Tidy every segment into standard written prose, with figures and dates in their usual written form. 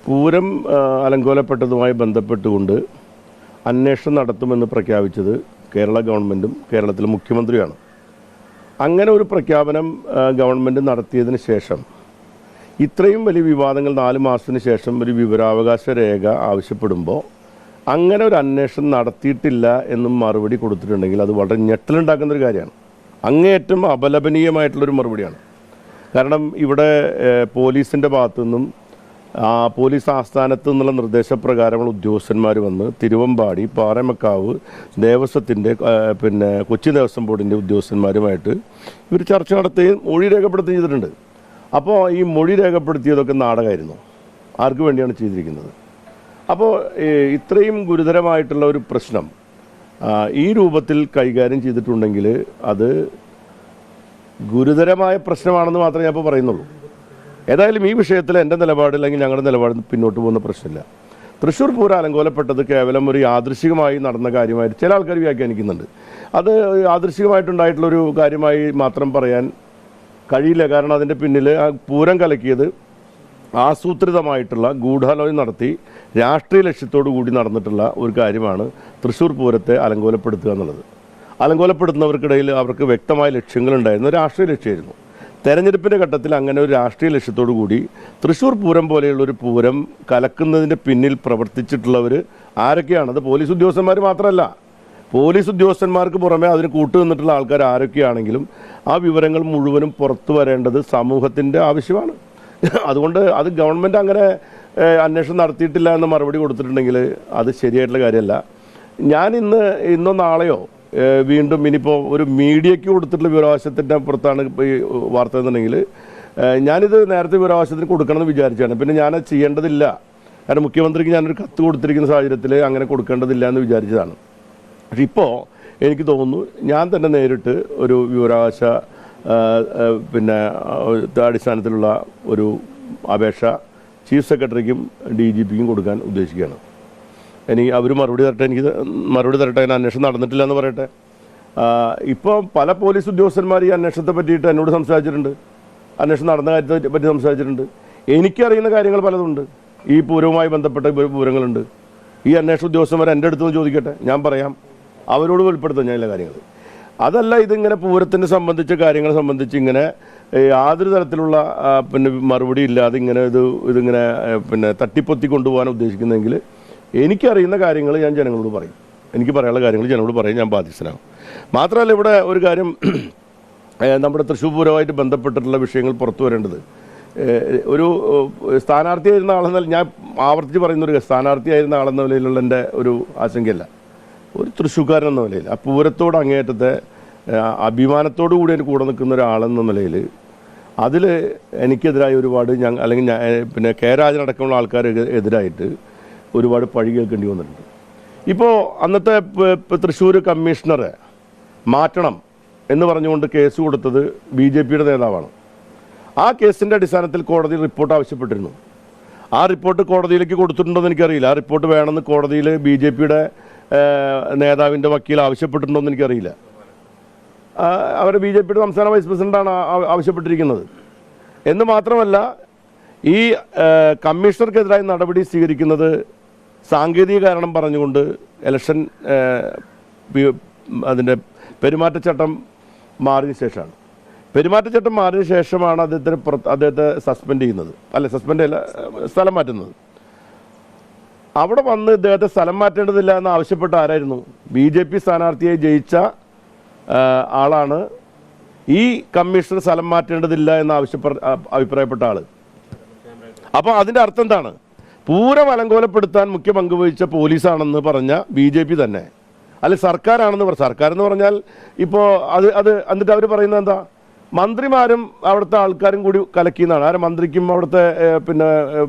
പൂരം അലങ്കോലപ്പെട്ടതുമായി ബന്ധപ്പെട്ടുകൊണ്ട് അന്വേഷണം നടത്തുമെന്ന് പ്രഖ്യാപിച്ചത് കേരള ഗവൺമെൻറ്റും കേരളത്തിലെ മുഖ്യമന്ത്രിയാണ്. അങ്ങനെ ഒരു പ്രഖ്യാപനം ഗവൺമെൻറ് നടത്തിയതിന് ശേഷം ഇത്രയും വലിയ വിവാദങ്ങൾ 4 മാസത്തിന് ശേഷം ഒരു വിവരാവകാശ രേഖ ആവശ്യപ്പെടുമ്പോൾ അങ്ങനെ ഒരു അന്വേഷണം നടത്തിയിട്ടില്ല എന്നും മറുപടി കൊടുത്തിട്ടുണ്ടെങ്കിൽ അത് വളരെ ഞെട്ടലുണ്ടാക്കുന്നൊരു കാര്യമാണ്. അങ്ങേയറ്റം അപലപനീയമായിട്ടുള്ളൊരു മറുപടിയാണ്. കാരണം ഇവിടെ പോലീസിൻ്റെ ഭാഗത്തു നിന്നും പോലീസ് ആസ്ഥാനത്ത് നിന്നുള്ള നിർദ്ദേശപ്രകാരമുള്ള ഉദ്യോഗസ്ഥന്മാർ വന്ന് തിരുവമ്പാടി, പാറമക്കാവ് ദേവസ്വത്തിൻ്റെ കൊച്ചി ദേവസ്വം ബോർഡിൻ്റെ ഉദ്യോഗസ്ഥന്മാരുമായിട്ട് ഇവർ ചർച്ച നടത്തുകയും മൊഴി രേഖപ്പെടുത്തുകയും ചെയ്തിട്ടുണ്ട്. അപ്പോൾ ഈ മൊഴി രേഖപ്പെടുത്തിയതൊക്കെ നാടകമായിരുന്നു. ആർക്ക് വേണ്ടിയാണ് ചെയ്തിരിക്കുന്നത്? അപ്പോൾ ഇത്രയും ഗുരുതരമായിട്ടുള്ള ഒരു പ്രശ്നം ഈ രൂപത്തിൽ കൈകാര്യം ചെയ്തിട്ടുണ്ടെങ്കിൽ അത് ഗുരുതരമായ പ്രശ്നമാണെന്ന് മാത്രമേ ഞാൻ ഇപ്പോൾ പറയുന്നുള്ളൂ. ഏതായാലും ഈ വിഷയത്തിൽ എൻ്റെ നിലപാട് അല്ലെങ്കിൽ ഞങ്ങളുടെ നിലപാട് പിന്നോട്ട് പോകുന്ന പ്രശ്നമില്ല. തൃശ്ശൂർ പൂരം അലങ്കോലപ്പെട്ടത് കേവലം ഒരു യാദൃശികമായി നടന്ന കാര്യമായിട്ട് ചില ആൾക്കാർ വ്യാഖ്യാനിക്കുന്നുണ്ട്. അത് യാദൃശികമായിട്ടുണ്ടായിട്ടുള്ളൊരു കാര്യമായി മാത്രം പറയാൻ കഴിയില്ല. കാരണം അതിൻ്റെ പിന്നിൽ ആ പൂരം കലക്കിയത് ആസൂത്രിതമായിട്ടുള്ള ഗൂഢാലോചന നടത്തി രാഷ്ട്രീയ ലക്ഷ്യത്തോടു കൂടി നടന്നിട്ടുള്ള ഒരു കാര്യമാണ് തൃശ്ശൂർ പൂരത്തെ അലങ്കോലപ്പെടുത്തുക എന്നുള്ളത്. അലങ്കോലപ്പെടുത്തുന്നവർക്കിടയിൽ അവർക്ക് വ്യക്തമായ ലക്ഷ്യങ്ങളുണ്ടായിരുന്നു, രാഷ്ട്രീയ ലക്ഷ്യമായിരുന്നു. തെരഞ്ഞെടുപ്പിൻ്റെ ഘട്ടത്തിൽ അങ്ങനെ ഒരു രാഷ്ട്രീയ ലക്ഷ്യത്തോടു കൂടി തൃശ്ശൂർ പൂരം പോലെയുള്ളൊരു പൂരം കലക്കുന്നതിൻ്റെ പിന്നിൽ പ്രവർത്തിച്ചിട്ടുള്ളവർ ആരൊക്കെയാണ്? അത് പോലീസ് ഉദ്യോഗസ്ഥന്മാർ മാത്രമല്ല, പോലീസ് ഉദ്യോഗസ്ഥന്മാർക്ക് പുറമെ അതിന് കൂട്ടുനിന്നിട്ടുള്ള ആൾക്കാർ ആരൊക്കെയാണെങ്കിലും ആ വിവരങ്ങൾ മുഴുവനും പുറത്തു വരേണ്ടത് സമൂഹത്തിൻ്റെ ആവശ്യമാണ്. അതുകൊണ്ട് അത് ഗവൺമെൻറ് അങ്ങനെ അന്വേഷണം നടത്തിയിട്ടില്ല എന്ന് മറുപടി കൊടുത്തിട്ടുണ്ടെങ്കിൽ അത് ശരിയായിട്ടുള്ള കാര്യമല്ല. ഞാൻ ഇന്നോ നാളെയോ വീണ്ടും ഇനിയിപ്പോൾ ഒരു മീഡിയയ്ക്ക് കൊടുത്തിട്ടുള്ള വിവരാവകാശത്തിൻ്റെ പുറത്താണ് ഈ വാർത്ത എന്നുണ്ടെങ്കിൽ ഞാനിത് നേരത്തെ വിവരാവകാശത്തിന് കൊടുക്കണമെന്ന് വിചാരിച്ചാണ്. പിന്നെ ഞാനത് ചെയ്യേണ്ടതില്ല, കാരണം മുഖ്യമന്ത്രിക്ക് ഞാനൊരു കത്ത് കൊടുത്തിരിക്കുന്ന സാഹചര്യത്തിൽ അങ്ങനെ കൊടുക്കേണ്ടതില്ല എന്ന് വിചാരിച്ചതാണ്. പക്ഷെ ഇപ്പോൾ എനിക്ക് തോന്നുന്നു ഞാൻ തന്നെ നേരിട്ട് ഒരു വിവരാവകാശ അടിസ്ഥാനത്തിലുള്ള ഒരു അപേക്ഷ ചീഫ് സെക്രട്ടറിക്കും DGPക്കും കൊടുക്കാൻ ഉദ്ദേശിക്കുകയാണ്. എനിക്ക് അവർ മറുപടി തരട്ടെ, അതിന് അന്വേഷണം നടന്നിട്ടില്ല എന്ന് പറയട്ടെ. ഇപ്പോൾ പല പോലീസ് ഉദ്യോഗസ്ഥന്മാർ ഈ അന്വേഷണത്തെ പറ്റിയിട്ട് എന്നോട് സംസാരിച്ചിട്ടുണ്ട്, അന്വേഷണം നടന്ന കാര്യത്തെ പറ്റി സംസാരിച്ചിട്ടുണ്ട്. എനിക്കറിയുന്ന കാര്യങ്ങൾ പലതുണ്ട്, ഈ പൂരവുമായി ബന്ധപ്പെട്ട പൂരങ്ങളുണ്ട്. ഈ അന്വേഷണ ഉദ്യോഗസ്ഥന്മാർ എൻ്റെ അടുത്ത് നിന്ന് ചോദിക്കട്ടെ, ഞാൻ പറയാം, അവരോട് വെളിപ്പെടുത്താം ഞാൻ എല്ലാ കാര്യങ്ങൾ. അതല്ല ഇതിങ്ങനെ പൂരത്തിനെ സംബന്ധിച്ച കാര്യങ്ങളെ സംബന്ധിച്ച് ഇങ്ങനെ യാതൊരു തരത്തിലുള്ള മറുപടി ഇല്ലാതെ ഇതിങ്ങനെ തട്ടിപ്പൊത്തി കൊണ്ടുപോകാൻ ഉദ്ദേശിക്കുന്നതെങ്കിൽ എനിക്കറിയുന്ന കാര്യങ്ങൾ ഞാൻ ജനങ്ങളോട് പറയും, എനിക്ക് പറയാനുള്ള കാര്യങ്ങൾ ജനങ്ങളോട് പറയും, ഞാൻ ബാധ്യസ്ഥനാകും. മാത്രമല്ല ഇവിടെ ഒരു കാര്യം, നമ്മുടെ തൃശ്ശൂർ പൂരവുമായിട്ട് ബന്ധപ്പെട്ടിട്ടുള്ള വിഷയങ്ങൾ പുറത്തു വരേണ്ടത്, ഒരു സ്ഥാനാർത്ഥിയായിരുന്ന ആളെന്ന, ഞാൻ ആവർത്തിച്ച് പറയുന്നൊരു സ്ഥാനാർത്ഥിയായിരുന്ന ആളെന്ന നിലയിലുള്ള എൻ്റെ ഒരു ആശങ്കയല്ല, ഒരു തൃശ്ശൂർക്കാരൻ എന്ന നിലയിൽ ആ പൂരത്തോട് അങ്ങേയറ്റത്തെ അഭിമാനത്തോടു കൂടി എനിക്ക് കൂടെ നിൽക്കുന്ന ഒരാളെന്ന നിലയിൽ അതിൽ എനിക്കെതിരായി ഒരുപാട് അല്ലെങ്കിൽ കെ രാജനടക്കമുള്ള ആൾക്കാർ എതിരായിട്ട് ഒരുപാട് പഴി കേൾക്കേണ്ടി വന്നിട്ടുണ്ട്. ഇപ്പോൾ അന്നത്തെ തൃശ്ശൂർ കമ്മീഷണറെ മാറ്റണം എന്ന് പറഞ്ഞുകൊണ്ട് കേസ് കൊടുത്തത് BJPയുടെ നേതാവാണ്. ആ കേസിൻ്റെ അടിസ്ഥാനത്തിൽ കോടതി റിപ്പോർട്ട് ആവശ്യപ്പെട്ടിരുന്നു. ആ റിപ്പോർട്ട് കോടതിയിലേക്ക് കൊടുത്തിട്ടുണ്ടോ എന്ന് എനിക്കറിയില്ല. ആ റിപ്പോർട്ട് വേണമെന്ന് കോടതിയിൽ BJPയുടെ നേതാവിൻ്റെ വക്കീൽ ആവശ്യപ്പെട്ടിട്ടുണ്ടോ എന്ന് എനിക്കറിയില്ല. അവർ BJPയുടെ സംസ്ഥാന വൈസ് പ്രസിഡൻ്റാണ് ആവശ്യപ്പെട്ടിരിക്കുന്നത്. എന്ന് മാത്രമല്ല, ഈ കമ്മീഷണർക്കെതിരായി നടപടി സ്വീകരിക്കുന്നത് സാങ്കേതിക കാരണം പറഞ്ഞുകൊണ്ട് ഇലക്ഷൻ അതിൻ്റെ പെരുമാറ്റച്ചട്ടം മാറിയ ശേഷമാണ്. പെരുമാറ്റച്ചട്ടം മാറിയ ശേഷമാണ് അദ്ദേഹത്തെ സസ്പെൻഡ് ചെയ്യുന്നത്, സസ്പെൻഡ് അല്ല, സ്ഥലം മാറ്റുന്നത്. അവിടെ വന്ന് ഇദ്ദേഹത്തെ സ്ഥലം മാറ്റേണ്ടതില്ല എന്ന് ആവശ്യപ്പെട്ട ആരായിരുന്നു? BJP സ്ഥാനാർത്ഥിയായി ജയിച്ച ആളാണ് ഈ കമ്മീഷണർ സ്ഥലം മാറ്റേണ്ടതില്ല എന്ന് അഭിപ്രായപ്പെട്ട ആൾ. അപ്പോൾ അതിൻ്റെ അർത്ഥം എന്താണ്? പൂരം അലങ്കോലപ്പെടുത്താൻ മുഖ്യ പങ്ക് വഹിച്ച പോലീസാണെന്ന് പറഞ്ഞ BJP തന്നെ, അല്ലെ സർക്കാരാണെന്ന് സർക്കാർ എന്ന് പറഞ്ഞാൽ ഇപ്പോൾ അത് എന്നിട്ട് അവർ പറയുന്നത് എന്താ? മന്ത്രിമാരും അവിടുത്തെ ആൾക്കാരും കൂടി കലക്കിയെന്നാണ്. മന്ത്രിക്കും അവിടുത്തെ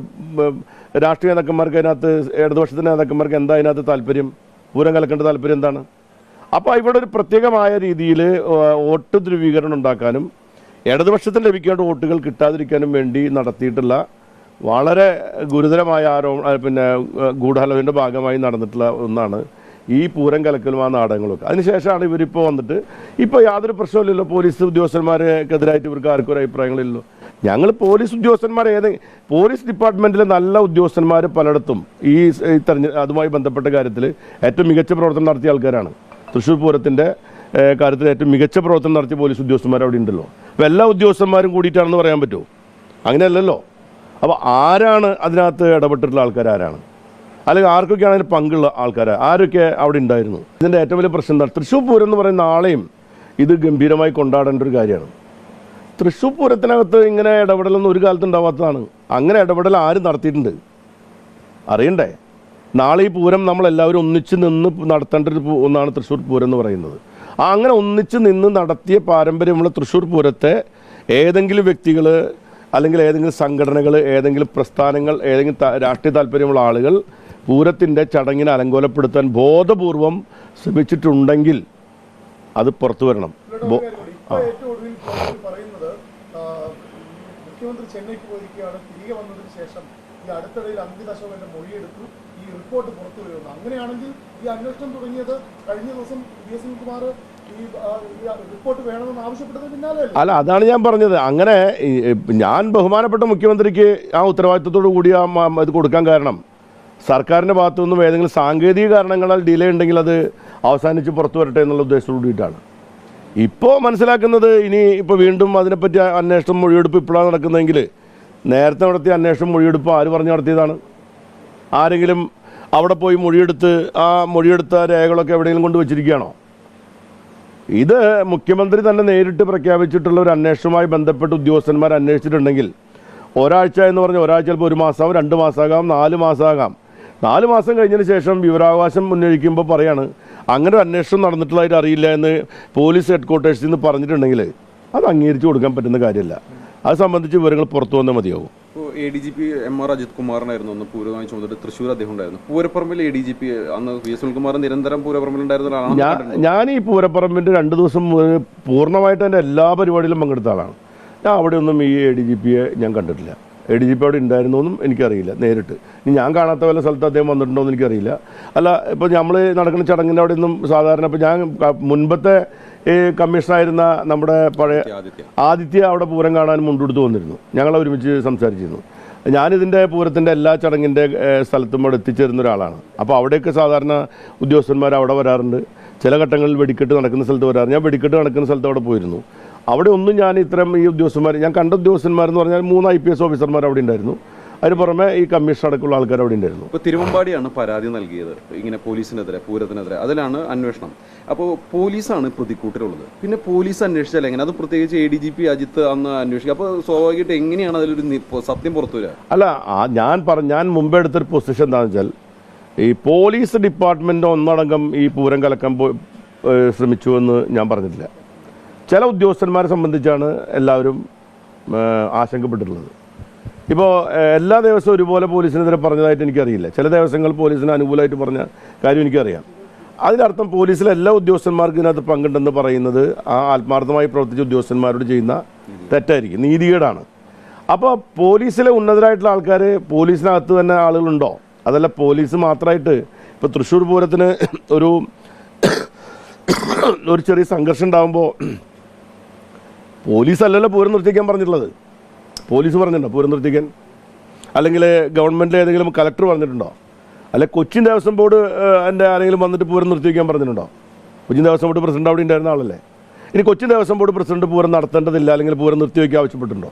രാഷ്ട്രീയ നേതാക്കന്മാർക്ക് അതിനകത്ത്, ഇടതുപക്ഷത്തിൻ്റെ നേതാക്കന്മാർക്ക് എന്താ അതിനകത്ത് താല്പര്യം? പൂരം കലക്കേണ്ട താല്പര്യം എന്താണ്? അപ്പോൾ ഇവിടെ ഒരു പ്രത്യേകമായ രീതിയിൽ വോട്ട് ധ്രുവീകരണം ഉണ്ടാക്കാനും ഇടതുപക്ഷത്തിന് ലഭിക്കേണ്ട വോട്ടുകൾ കിട്ടാതിരിക്കാനും വേണ്ടി നടത്തിയിട്ടുള്ള വളരെ ഗുരുതരമായ ഗൂഢാലോചനയുടെ ഭാഗമായി നടന്നിട്ടുള്ള ഒന്നാണ് ഈ പൂരം കലക്കലും ആ നാടകങ്ങളൊക്കെ. അതിനുശേഷമാണ് ഇവരിപ്പോൾ വന്നിട്ട് ഇപ്പോൾ യാതൊരു പ്രശ്നമില്ലല്ലോ, പോലീസ് ഉദ്യോഗസ്ഥന്മാർക്കെതിരായിട്ട് ഇവർക്ക് ആർക്കും ഒരു അഭിപ്രായങ്ങളില്ലല്ലോ. ഞങ്ങൾ പോലീസ് ഉദ്യോഗസ്ഥന്മാർ പോലീസ് ഡിപ്പാർട്ട്മെൻറ്റിലെ നല്ല ഉദ്യോഗസ്ഥന്മാർ പലയിടത്തും ഈ അതുമായി ബന്ധപ്പെട്ട കാര്യത്തിൽ ഏറ്റവും മികച്ച പ്രവർത്തനം നടത്തിയ ആൾക്കാരാണ്. തൃശ്ശൂർ പൂരത്തിൻ്റെ കാര്യത്തിൽ ഏറ്റവും മികച്ച പ്രവർത്തനം നടത്തിയ പോലീസ് ഉദ്യോഗസ്ഥന്മാർ അവിടെ ഉണ്ടല്ലോ. അപ്പോൾ എല്ലാ ഉദ്യോഗസ്ഥന്മാരും കൂടിയിട്ടാണെന്ന് പറയാൻ പറ്റുമോ? അങ്ങനെയല്ലല്ലോ. അപ്പോൾ ആരാണ് അതിനകത്ത് ഇടപെട്ടിട്ടുള്ള ആൾക്കാർ? ആരാണ്? അല്ലെങ്കിൽ ആർക്കൊക്കെയാണ് അതിന് പങ്കുള്ള ആൾക്കാർ? ആരൊക്കെ അവിടെ ഉണ്ടായിരുന്നു? ഇതിൻ്റെ ഏറ്റവും വലിയ പ്രശ്നം എന്താണ്? തൃശ്ശൂർ പൂരം എന്ന് പറയുന്ന നാളെയും ഇത് ഗംഭീരമായി കൊണ്ടാടേണ്ട ഒരു കാര്യമാണ്. തൃശ്ശൂർ പൂരത്തിനകത്ത് ഇങ്ങനെ ഇടപെടലൊന്നും ഒരു കാലത്ത് ഉണ്ടാവാത്തതാണ്. അങ്ങനെ ഇടപെടൽ ആര് നടത്തിയിട്ടുണ്ട് അറിയണ്ടേ? നാളെ ഈ പൂരം നമ്മളെല്ലാവരും ഒന്നിച്ച് നിന്ന് നടത്തേണ്ട ഒരു ഒന്നാണ് തൃശ്ശൂർ പൂരം എന്ന് പറയുന്നത്. അങ്ങനെ ഒന്നിച്ച് നിന്ന് നടത്തിയ പാരമ്പര്യമുള്ള തൃശ്ശൂർ പൂരത്തെ ഏതെങ്കിലും വ്യക്തികൾ അല്ലെങ്കിൽ ഏതെങ്കിലും സംഘടനകൾ, ഏതെങ്കിലും പ്രസ്ഥാനങ്ങൾ, ഏതെങ്കിലും രാഷ്ട്രീയ താല്പര്യമുള്ള ആളുകൾ പൂരത്തിൻ്റെ ചടങ്ങിനെ അലങ്കോലപ്പെടുത്താൻ ബോധപൂർവം ശ്രമിച്ചിട്ടുണ്ടെങ്കിൽ അത് പുറത്തു വരണം. മുഖ്യമന്ത്രി ചെന്നൈക്ക് പോയിരിക്കുകയാണ്. തിരികെ വന്നതിന് ശേഷം ഈ അടുത്തിടയിൽ അങ്കിത് അശോകന്റെ മൊഴിയെടുത്തു. ഈ റിപ്പോർട്ട് പുറത്തു വരുന്നു. അങ്ങനെയാണെങ്കിൽ ഈ അന്വേഷണം തുടങ്ങിയത് കഴിഞ്ഞ ദിവസം DS കുമാർ ഈ റിപ്പോർട്ട് വേണമെന്ന് ആവശ്യപ്പെട്ടത് പിന്നാലെ അല്ല. അതാണ് ഞാൻ പറഞ്ഞത്. അങ്ങനെ ഞാൻ ബഹുമാനപ്പെട്ട മുഖ്യമന്ത്രിക്ക് ആ ഉത്തരവാദിത്വത്തോടു കൂടി ഇത് കൊടുക്കാൻ കാരണം സർക്കാരിൻ്റെ ഭാഗത്തു നിന്നും ഏതെങ്കിലും സാങ്കേതിക കാരണങ്ങളാൽ ഡിലേ ഉണ്ടെങ്കിൽ അത് അവസാനിച്ച് പുറത്തു വരട്ടെ എന്നുള്ള ഉദ്ദേശത്തോടു കൂടിയിട്ടാണ്. ഇപ്പോൾ മനസ്സിലാക്കുന്നത് ഇനി ഇപ്പോൾ വീണ്ടും അതിനെപ്പറ്റി അന്വേഷണം മൊഴിയെടുപ്പ് ഇപ്പോഴാണ് നടക്കുന്നതെങ്കിൽ നേരത്തെ നടത്തിയ അന്വേഷണം മൊഴിയെടുപ്പ് ആര് പറഞ്ഞു നടത്തിയതാണ്? ആരെങ്കിലും അവിടെ പോയി മൊഴിയെടുത്ത് ആ മൊഴിയെടുത്ത രേഖകളൊക്കെ എവിടെയെങ്കിലും കൊണ്ട് വെച്ചിരിക്കുകയാണോ? ഇത് മുഖ്യമന്ത്രി തന്നെ നേരിട്ട് പ്രഖ്യാപിച്ചിട്ടുള്ള ഒരു അന്വേഷണവുമായി ബന്ധപ്പെട്ട് ഉദ്യോഗസ്ഥന്മാർ അന്വേഷിച്ചിട്ടുണ്ടെങ്കിൽ ഒരാഴ്ച എന്ന് പറഞ്ഞാൽ ഒരാഴ്ച ചിലപ്പോൾ 1 മാസമാകും, 2 മാസമാകാം, 4 മാസമാകാം. 4 മാസം കഴിഞ്ഞതിന് ശേഷം വിവരാവകാശം ഉന്നയിക്കുമ്പോൾ പറയാണ് അങ്ങനെ ഒരു അന്വേഷണം നടന്നിട്ടുള്ളതായിട്ട് അറിയില്ല എന്ന് പോലീസ് ഹെഡ്ക്വാർട്ടേഴ്സിൽ നിന്ന് പറഞ്ഞിട്ടുണ്ടെങ്കിൽ അത് അംഗീകരിച്ചു കൊടുക്കാൻ പറ്റുന്ന കാര്യമല്ല. അത് സംബന്ധിച്ച് വിവരങ്ങൾ പുറത്തു വന്നാൽ മതിയാവും. ഇപ്പോൾ ADGP MR അജിത് കുമാറിനായിരുന്നു അന്ന് പൂരമായി ചുമതല. തൃശ്ശൂർ അദ്ദേഹം ഉണ്ടായിരുന്നു. പൂരപ്പറമ്പിൽ ADGP അന്ന് VS സുനിൽകുമാർ നിരന്തരം പൂരപ്പറമ്പിൽ ഉണ്ടായിരുന്ന ഒരാളാണ്. ഞാൻ ഈ പൂരപ്പറമ്പിൻ്റെ 2 ദിവസം പൂർണ്ണമായിട്ട് എൻ്റെ എല്ലാ പരിപാടിയിലും പങ്കെടുത്ത ആളാണ്. ഞാൻ അവിടെയൊന്നും ഈ ADGPയെ ഞാൻ കണ്ടിട്ടില്ല. ADGP അവിടെ ഉണ്ടായിരുന്നൊന്നും എനിക്കറിയില്ല നേരിട്ട്. ഇനി ഞാൻ കാണാത്ത വല്ല സ്ഥലത്ത് അദ്ദേഹം വന്നിട്ടുണ്ടോ എന്ന് എനിക്കറിയില്ല. അല്ല, ഇപ്പോൾ നമ്മൾ നടക്കുന്ന ചടങ്ങിൻ്റെ അവിടെ ഒന്നും സാധാരണ ഇപ്പോൾ ഞാൻ മുൻപത്തെ ഈ കമ്മീഷണറായിരുന്ന നമ്മുടെ പഴയ ആദിത്യ അവിടെ പൂരം കാണാൻ മുണ്ടെടുത്ത് വന്നിരുന്നു. ഞങ്ങൾ ഒരുമിച്ച് സംസാരിച്ചിരുന്നു. ഞാനിതിൻ്റെ പൂരത്തിൻ്റെ എല്ലാ ചടങ്ങിൻ്റെ സ്ഥലത്തും അവിടെ എത്തിച്ചേരുന്ന ഒരാളാണ്. അപ്പോൾ അവിടെയൊക്കെ സാധാരണ ഉദ്യോഗസ്ഥന്മാർ അവിടെ വരാറുണ്ട്. ചില ഘട്ടങ്ങളിൽ വെടിക്കെട്ട് നടക്കുന്ന സ്ഥലത്ത് വരാറുണ്ട്. ഞാൻ വെടിക്കെട്ട് നടക്കുന്ന സ്ഥലത്ത് അവിടെ പോയിരുന്നു. അവിടെ ഒന്നും ഞാൻ ഇത്തരം ഈ ഉദ്യോഗസ്ഥന്മാർ ഞാൻ കണ്ട ഉദ്യോഗസ്ഥന്മാരെന്ന് പറഞ്ഞാൽ 3 IPS ഓഫീസർമാർ അവിടെ ഉണ്ടായിരുന്നു. അതിന് പുറമെ ഈ കമ്മീഷൻ അടക്കമുള്ള ആൾക്കാർ അവിടെ ഉണ്ടായിരുന്നു. ഇപ്പോൾ തിരുവമ്പാടിയാണ് പരാതി നൽകിയത് ഇങ്ങനെ പോലീസിനെതിരെ, പൂരത്തിനെതിരെ. അതിലാണ് അന്വേഷണം. അപ്പോൾ പോലീസാണ് പ്രതിക്കൂട്ടിലുള്ളത്. പിന്നെ പോലീസ് അന്വേഷിച്ചാൽ എങ്ങനെ? അത് പ്രത്യേകിച്ച് ADGP അജിത്ത് അന്ന് അന്വേഷിക്കുക. അപ്പോൾ സ്വാഭാവികമായിട്ട് എങ്ങനെയാണ് അതിലൊരു സത്യം പുറത്തു വരിക? അല്ല, ഞാൻ മുമ്പ് എടുത്തൊരു പൊസിഷൻ എന്താണെന്ന് വെച്ചാൽ ഈ പോലീസ് ഡിപ്പാർട്ട്മെൻറ്റ് ഒന്നടങ്കം ഈ പൂരം കലക്കാൻ ശ്രമിച്ചു എന്ന് ഞാൻ പറഞ്ഞിട്ടില്ല. ചില ഉദ്യോഗസ്ഥന്മാരെ സംബന്ധിച്ചാണ് എല്ലാവരും ആശങ്കപ്പെട്ടിട്ടുള്ളത്. ഇപ്പോൾ എല്ലാ ദിവസവും ഒരുപോലെ പോലീസിനെതിരെ പറഞ്ഞതായിട്ട് എനിക്കറിയില്ല. ചില ദിവസങ്ങൾ പോലീസിന് അനുകൂലമായിട്ട് പറഞ്ഞ കാര്യം എനിക്കറിയാം. അതിനർത്ഥം പോലീസിലെ എല്ലാ ഉദ്യോഗസ്ഥന്മാർക്കും ഇതിനകത്ത് പങ്കുണ്ടെന്ന് പറയുന്നത് ആ ആത്മാർത്ഥമായി പ്രവർത്തിച്ച ഉദ്യോഗസ്ഥന്മാരോട് ചെയ്യുന്ന തെറ്റായിരിക്കും, നീതികേടാണ്. അപ്പോൾ പോലീസിലെ ഉന്നതരായിട്ടുള്ള ആൾക്കാർ പോലീസിനകത്ത് തന്നെ ആളുകളുണ്ടോ? അതല്ല പോലീസ് മാത്രമായിട്ട് ഇപ്പോൾ തൃശ്ശൂർ പൂരത്തിന് ഒരു ചെറിയ സംഘർഷം ഉണ്ടാകുമ്പോൾ പോലീസല്ലല്ലോ പൂരം നിർത്തിക്കാൻ പറഞ്ഞിട്ടുള്ളത്. പോലീസ് പറഞ്ഞിട്ടുണ്ടോ പൂരം നിർത്തിക്കാൻ? അല്ലെങ്കിൽ ഗവൺമെൻറ്റിൽ ഏതെങ്കിലും കലക്ടർ പറഞ്ഞിട്ടുണ്ടോ? അല്ലെങ്കിൽ കൊച്ചിൻ ദേവസ്വം ബോർഡ് എൻ്റെ ആരെങ്കിലും വന്നിട്ട് പൂരം നിർത്തിക്കാൻ പറഞ്ഞിട്ടുണ്ടോ? കൊച്ചിൻ ദേവസ്വം ബോർഡ് പ്രസിഡന്റ് അവിടെ ഉണ്ടായിരുന്ന ആളല്ലേ. ഇനി കൊച്ചിൻ ദേവസ്വം ബോർഡ് പ്രസിഡന്റ് പൂരം നടത്തേണ്ടതില്ല അല്ലെങ്കിൽ പൂരം നിർത്തിവെക്കാൻ ആവശ്യപ്പെട്ടിട്ടുണ്ടോ?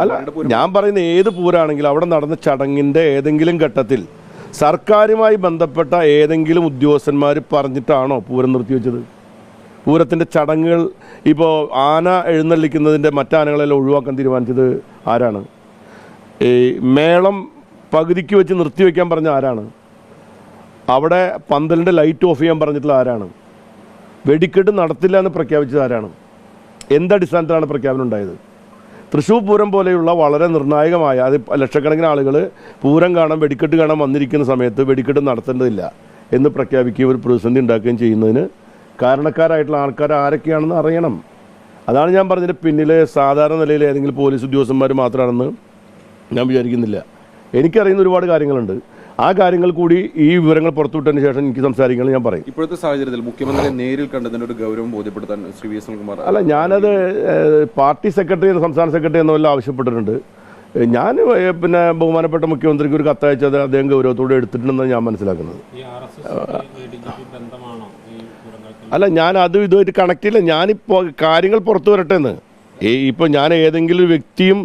അല്ല, ഞാൻ പറയുന്ന ഏത് പൂരമാണെങ്കിലും അവിടെ നടന്ന ചടങ്ങിൻ്റെ ഏതെങ്കിലും ഘട്ടത്തിൽ സർക്കാരുമായി ബന്ധപ്പെട്ട ഏതെങ്കിലും ഉദ്യോഗസ്ഥന്മാർ പറഞ്ഞിട്ടാണോ പൂരം നിർത്തിവെച്ചത്? പൂരത്തിൻ്റെ ചടങ്ങുകൾ ഇപ്പോൾ ആന എഴുന്നള്ളിക്കുന്നതിൻ്റെ മറ്റാനകളെല്ലാം ഒഴിവാക്കാൻ തീരുമാനിച്ചത് ആരാണ്? ഈ മേളം പകുതിക്ക് വെച്ച് നിർത്തിവെക്കാൻ പറഞ്ഞ ആരാണ്? അവിടെ പന്തലിൻ്റെ ലൈറ്റ് ഓഫ് ചെയ്യാൻ പറഞ്ഞിട്ടുള്ള ആരാണ്? വെടിക്കെട്ട് നടത്തില്ല എന്ന് പ്രഖ്യാപിച്ചത് ആരാണ്? എന്തടിസ്ഥാനത്തിലാണ് പ്രഖ്യാപനം ഉണ്ടായത്? തൃശ്ശൂർ പൂരം പോലെയുള്ള വളരെ നിർണായകമായ അത് ലക്ഷക്കണക്കിന് ആളുകൾ പൂരം കാണാൻ വെടിക്കെട്ട് കാണാൻ വന്നിരിക്കുന്ന സമയത്ത് വെടിക്കെട്ട് നടത്തേണ്ടതില്ല എന്ന് പ്രഖ്യാപിക്കുകയും ഒരു പ്രതിസന്ധി ഉണ്ടാക്കുകയും ചെയ്യുന്നതിന് കാരണക്കാരായിട്ടുള്ള ആൾക്കാർ ആരൊക്കെയാണെന്ന് അറിയണം. അതാണ് ഞാൻ പറഞ്ഞതിൻ്റെ പിന്നിൽ സാധാരണ നിലയിൽ ഏതെങ്കിലും പോലീസ് ഉദ്യോഗസ്ഥന്മാർ മാത്രമാണെന്ന് ഞാൻ വിചാരിക്കുന്നില്ല. എനിക്കറിയുന്ന ഒരുപാട് കാര്യങ്ങളുണ്ട്. ആ കാര്യങ്ങൾ കൂടി ഈ വിവരങ്ങൾ പുറത്തുവിട്ടതിന് ശേഷം എനിക്ക് സംസാരിക്കണം ഞാൻ പറയും. ഇപ്പോഴത്തെ സാഹചര്യത്തിൽ മുഖ്യമന്ത്രിയെ നേരിൽ കണ്ടതിന്റെ ഒരു ഗൗരവം ബോധ്യപ്പെടുത്താൻ ശ്രീ വി എസ് സുനിൽകുമാർ അല്ല, ഞാനത് പാർട്ടി സെക്രട്ടറി സംസ്ഥാന സെക്രട്ടറി എന്നെല്ലാം ആവശ്യപ്പെട്ടിട്ടുണ്ട്. ഞാൻ പിന്നെ ബഹുമാനപ്പെട്ട മുഖ്യമന്ത്രിക്ക് ഒരു കത്തയച്ചത് അദ്ദേഹം ഗൗരവത്തോടെ എടുത്തിട്ടുണ്ടെന്നാണ് ഞാൻ മനസ്സിലാക്കുന്നത്. അല്ല, ഞാൻ അതും ഇതുമായിട്ട് കണക്ട് ചെയ്യില്ല. ഞാനിപ്പോൾ കാര്യങ്ങൾ പുറത്തു വരട്ടെ എന്ന്. ഇപ്പോൾ ഞാൻ ഏതെങ്കിലും ഒരു വ്യക്തിയും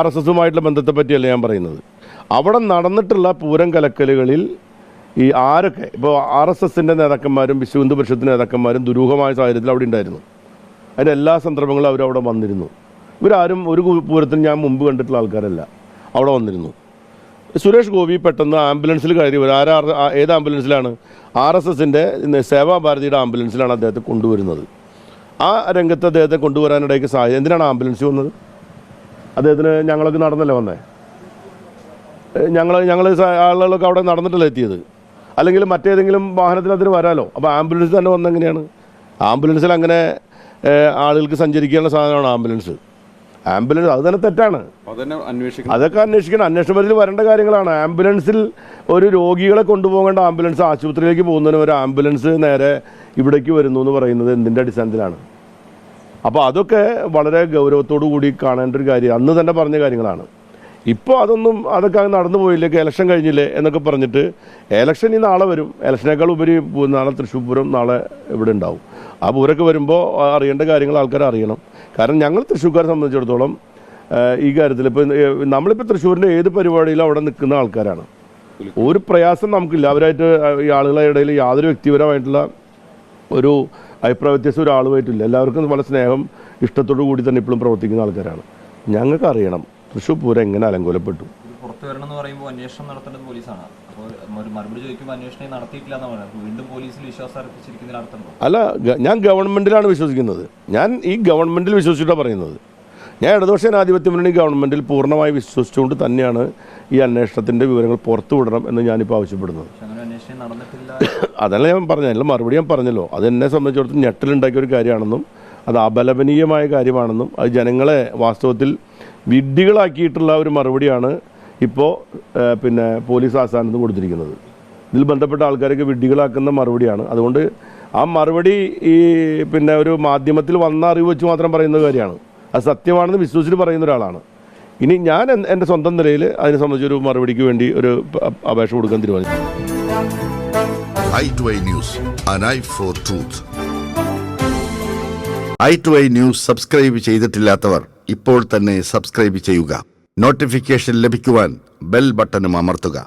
RSSുമായിട്ടുള്ള ബന്ധത്തെ പറ്റിയല്ല ഞാൻ പറയുന്നത്. അവിടെ നടന്നിട്ടുള്ള പൂരം കലക്കലുകളിൽ ഈ ആരൊക്കെ ഇപ്പോൾ RSSൻ്റെ നേതാക്കന്മാരും വിശ്വ ഹിന്ദു പരിഷത്തിൻ്റെ നേതാക്കന്മാരും ദുരൂഹമായ സാഹചര്യത്തിൽ അവിടെ ഉണ്ടായിരുന്നു. അതിൻ്റെ എല്ലാ സന്ദർഭങ്ങളും അവരവിടെ വന്നിരുന്നു. ഇവരാരും ഒരു പൂരത്തിന് ഞാൻ മുമ്പ് കണ്ടിട്ടുള്ള ആൾക്കാരല്ല, അവിടെ വന്നിരുന്നു. സുരേഷ് ഗോപി പെട്ടെന്ന് ആംബുലൻസിൽ കയറി വരും. ഏത് ആംബുലൻസിലാണ്? RSSൻ്റെ സേവാഭാരതിയുടെ ആംബുലൻസിലാണ് അദ്ദേഹത്തെ കൊണ്ടുവരുന്നത്. ആ രംഗത്ത് അദ്ദേഹത്തെ കൊണ്ടുവരാനിടയ്ക്ക് സാഹചര്യം എന്തിനാണ് ആംബുലൻസ് വന്നത്? അദ്ദേഹത്തിന് ഞങ്ങളൊക്കെ നടന്നല്ലേ വന്നേ? ഞങ്ങൾ ആളുകളൊക്കെ അവിടെ നടന്നിട്ടല്ലേ എത്തിയത്? അല്ലെങ്കിൽ മറ്റേതെങ്കിലും വാഹനത്തിൽ അതിന് വരാമല്ലോ. അപ്പോൾ ആംബുലൻസ് തന്നെ വന്നെങ്ങനെയാണ്? ആംബുലൻസിൽ അങ്ങനെ ആളുകൾക്ക് സഞ്ചരിക്കാനുള്ള സാധനമാണ് ആംബുലൻസ്. അത് തന്നെ തെറ്റാണ്. അതൊക്കെ അന്വേഷിക്കണം. അന്വേഷണ പരിധിയിൽ വരേണ്ട കാര്യങ്ങളാണ്. ആംബുലൻസിൽ ഒരു രോഗികളെ കൊണ്ടുപോകേണ്ട ആംബുലൻസ് ആശുപത്രിയിലേക്ക് പോകുന്നതിന് ഒരു ആംബുലൻസ് നേരെ ഇവിടേക്ക് വരുന്നു എന്ന് പറയുന്നത് എന്തിൻ്റെ അടിസ്ഥാനത്തിലാണ്? അപ്പോൾ അതൊക്കെ വളരെ ഗൗരവത്തോടു കൂടി കാണേണ്ട ഒരു കാര്യം. അന്ന് തന്നെ പറഞ്ഞ കാര്യങ്ങളാണ്. ഇപ്പോൾ അതൊക്കെ നടന്നു പോയില്ലേ, ഇലക്ഷൻ കഴിഞ്ഞില്ലേ എന്നൊക്കെ പറഞ്ഞിട്ട് ഇലക്ഷൻ ഈ നാളെ വരും. ഇലക്ഷനേക്കാൾ ഉപരി നാളെ തൃശ്ശൂർ പൂരം നാളെ ഇവിടെ ഉണ്ടാവും. ആ പൂരമൊക്കെ വരുമ്പോൾ അറിയേണ്ട കാര്യങ്ങൾ ആൾക്കാർ അറിയണം. കാരണം ഞങ്ങൾ തൃശ്ശൂർക്കാരെ സംബന്ധിച്ചിടത്തോളം ഈ കാര്യത്തിൽ ഇപ്പോൾ നമ്മളിപ്പോൾ തൃശ്ശൂരിൻ്റെ ഏത് പരിപാടിയിലും അവിടെ നിൽക്കുന്ന ആൾക്കാരാണ്. ഒരു പ്രയാസം നമുക്കില്ല. അവരായിട്ട് ഈ ആളുകളുടെ ഇടയിൽ യാതൊരു വ്യക്തിപരമായിട്ടുള്ള ഒരു അഭിപ്രായ വ്യത്യാസം ഒരാളുമായിട്ടില്ല. എല്ലാവർക്കും വളരെ സ്നേഹം ഇഷ്ടത്തോടു കൂടി തന്നെ ഇപ്പോഴും പ്രവർത്തിക്കുന്ന ആൾക്കാരാണ്. ഞങ്ങൾക്ക് അറിയണം തൃശ്ശൂർ പൂരം എങ്ങനെ അലങ്കോലപ്പെട്ടു. പുറത്തു വരണം എന്ന് പറയുമ്പോൾ അന്വേഷണം നടത്തേണ്ടത് പോലീസാണ്. അപ്പോൾ മറുപടി ചോദിക്കുമ്പോൾ അന്വേഷണം നടത്തിയിട്ടില്ല എന്ന് പറയുന്നത് വീണ്ടും പോലീസിൽ വിശ്വാസം അർപ്പിച്ചിരിക്കുന്നതിൽ അർത്ഥമുണ്ടോ? അല്ല, ഞാൻ ഗവൺമെൻറ്റിലാണ് വിശ്വസിക്കുന്നത്. ഞാൻ ഈ ഗവൺമെൻറ്റിൽ വിശ്വസിച്ചിട്ടാണ് പറയുന്നത്. ഞാൻ ഇടതുപക്ഷ ജനാധിപത്യ മുന്നണി ഗവൺമെൻറ്റിൽ പൂർണ്ണമായി വിശ്വസിച്ചുകൊണ്ട് തന്നെയാണ് ഈ അന്വേഷണത്തിൻ്റെ വിവരങ്ങൾ പുറത്തു വിടണം എന്ന് ഞാനിപ്പോൾ ആവശ്യപ്പെടുന്നത്. അതല്ല ഞാൻ പറഞ്ഞല്ലോ, മറുപടി ഞാൻ പറഞ്ഞല്ലോ. അത് എന്നെ സംബന്ധിച്ചിടത്തോളം ഞെട്ടലുണ്ടാക്കിയ ഒരു കാര്യമാണെന്നും അത് അപലപനീയമായ കാര്യമാണെന്നും അത് ജനങ്ങളെ വാസ്തവത്തിൽ വിഡ്ഢികളാക്കിയിട്ടുള്ള ഒരു മറുപടിയാണ് ഇപ്പോൾ പിന്നെ പോലീസ് ആസ്ഥാനത്ത് കൊടുത്തിരിക്കുന്നത്. ഇതിൽ ബന്ധപ്പെട്ട ആൾക്കാരൊക്കെ വിഡ്ഢികളാക്കുന്ന മറുപടിയാണ്. അതുകൊണ്ട് ആ മറുപടി ഈ പിന്നെ ഒരു മാധ്യമത്തിൽ വന്ന അറിവ് വെച്ച് മാത്രം പറയുന്ന കാര്യമാണ്. അത് സത്യമാണെന്ന് വിശ്വസിച്ച് പറയുന്ന ഒരാളാണ്. ഇനി ഞാൻ എൻ്റെ സ്വന്തം നിലയിൽ അതിനെ സംബന്ധിച്ചൊരു മറുപടിക്ക് വേണ്ടി ഒരു അപേക്ഷ കൊടുക്കാൻ തീരുമാനിച്ചു. i2i News, an eye for truth. i2i News subscribe ചെയ്തിട്ടില്ലാത്തവർ ഇപ്പോൾ തന്നെ സബ്സ്ക്രൈബ് ചെയ്യുക. നോട്ടിഫിക്കേഷൻ ലഭിക്കുവാൻ ബെൽ ബട്ടണും അമർത്തുക.